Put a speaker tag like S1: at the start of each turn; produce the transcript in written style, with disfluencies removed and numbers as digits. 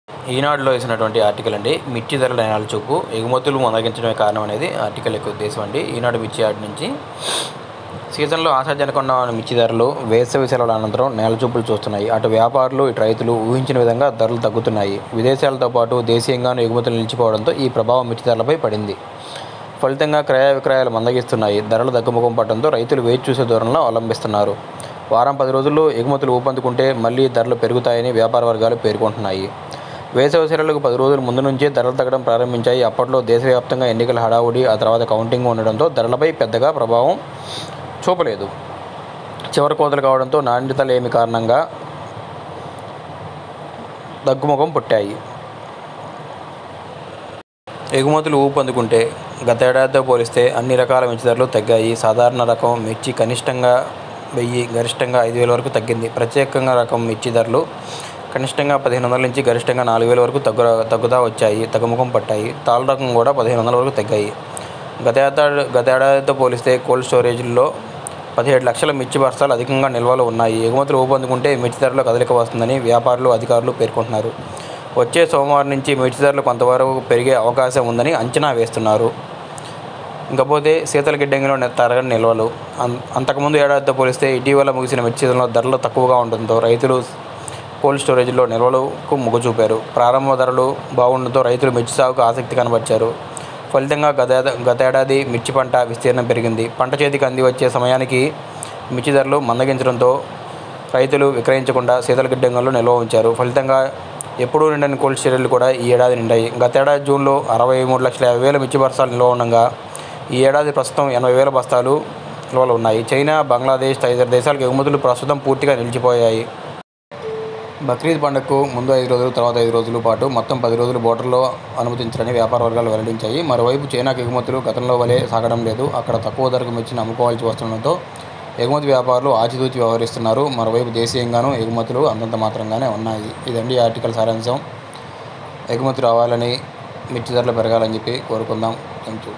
S1: ఈనాడులో వేసినటువంటి ఆర్టికల్ అండి. మిర్చి ధరల నేల చూపు, ఎగుమతులు మందగించడమే కారణం అనేది ఆర్టికల్ యొక్క ఉద్దేశం అండి. ఈనాడు మిర్చి యార్డ్ నుంచి సీజన్లో ఆశాజనకంగా ఉన్న మిర్చి ధరలు వేసవి సెలవుల అనంతరం నేల చూపులు చూస్తున్నాయి. అటు వ్యాపారులు, ఇటు రైతులు ఊహించిన విధంగా ధరలు తగ్గుతున్నాయి. విదేశాలతో పాటు దేశీయంగానూ ఎగుమతులు నిలిచిపోవడంతో ఈ ప్రభావం మిర్చి ధరలపై పడింది. ఫలితంగా క్రయ విక్రయాలు మందగిస్తున్నాయి. ధరలు తగ్గుముఖం పడడంతో రైతులు వేచి చూసే ధోరణిలో అవలంబిస్తున్నారు. వారం 10 రోజుల్లో ఎగుమతులు ఊపందుకుంటే మళ్లీ ధరలు పెరుగుతాయని వ్యాపార వర్గాలు పేర్కొంటున్నాయి. వేసవి సెలవులకు 10 రోజుల ముందు నుంచే ధరలు తగ్గడం ప్రారంభించాయి. అప్పట్లో దేశవ్యాప్తంగా ఎన్నికల హడావుడి, ఆ తర్వాత కౌంటింగ్ ఉండడంతో ధరలపై పెద్దగా ప్రభావం చూపలేదు. చివరి కోతలు కావడంతో నాణ్యత లేమి కారణంగా తగ్గుముఖం పట్టాయి. ఎగుమతులు ఊపందుకుంటే గతేడాదితో పోలిస్తే అన్ని రకాల మిర్చి ధరలు తగ్గాయి. సాధారణ రకం మిర్చి కనిష్టంగా 1000, గరిష్టంగా 5000 వరకు తగ్గింది. ప్రత్యేకంగా రకం మిర్చి ధరలు కనిష్టంగా 1500 నుంచి గరిష్టంగా 4000 వరకు తగ్గుతా వచ్చాయి, తగ్గుముఖం పట్టాయి. తాళ రకం కూడా 1500 వరకు తగ్గాయి. గతేడాదితో పోలిస్తే కోల్డ్ స్టోరేజ్ల్లో 17 లక్షల మిర్చి బస్తాలు అధికంగా నిల్వలు ఉన్నాయి. ఎగుమతులు ఊపందుకుంటే మిర్చి ధరలో కదలిక వస్తుందని వ్యాపారులు, అధికారులు పేర్కొంటున్నారు. వచ్చే సోమవారం నుంచి మిర్చి ధరలు కొంతవరకు పెరిగే అవకాశం ఉందని అంచనా వేస్తున్నారు. ఇంకపోతే శీతల గిడ్డంగిలో తరగని నిల్వలు. అంతకుముందు ఏడాదితో పోలిస్తే ఇటీవల ముగిసిన మిర్చి సీజన్లో ధరలు తక్కువగా ఉండడంతో రైతులు కోల్డ్ స్టోరేజ్లో నిల్వలకు మొగ్గు చూపారు. ప్రారంభ ధరలు బాగుండడంతో రైతులు మిర్చి సాగుకు ఆసక్తి కనబరిచారు. ఫలితంగా గతేడాది మిర్చి పంట విస్తీర్ణం పెరిగింది. పంట చేతికి అంది వచ్చే సమయానికి మిర్చి ధరలు మందగించడంతో రైతులు విక్రయించకుండా శీతల గిడ్డంగుల్లో నిల్వ ఉంచారు. ఫలితంగా ఎప్పుడూ నిండని కోల్డ్ స్టోరేజ్లు కూడా ఈ ఏడాది నిండాయి. గతేడాది జూన్లో 63,50,000 మిర్చి బస్తాలు నిల్వ ఉండగా ఈ ఏడాది ప్రస్తుతం 80,000 బస్తాలు నిల్వలు ఉన్నాయి. చైనా, బంగ్లాదేశ్ తదితర దేశాలకు ఎగుమతులు ప్రస్తుతం పూర్తిగా నిలిచిపోయాయి. బక్రీద్ పండుగకు ముందు 5 రోజులు, తర్వాత 5 రోజుల పాటు మొత్తం 10 రోజులు బోర్డర్లో అనుమతించాలని వ్యాపార వర్గాలు వెల్లడించాయి. మరోవైపు చైనాకు ఎగుమతులు గతంలో వలె సాగడం లేదు. అక్కడ తక్కువ ధరకు మిర్చిని అమ్ముకోవాల్సి వస్తుండడంతో ఎగుమతి వ్యాపారులు ఆచితూచి వ్యవహరిస్తున్నారు. మరోవైపు దేశీయంగానూ ఎగుమతులు అంతంత మాత్రంగానే ఉన్నాయి. ఇదండి ఆర్టికల్ సారాంశం. ఎగుమతి రావాలని, మిర్చి ధరలు పెరగాలని చెప్పి కోరుకుందాం. Thank you.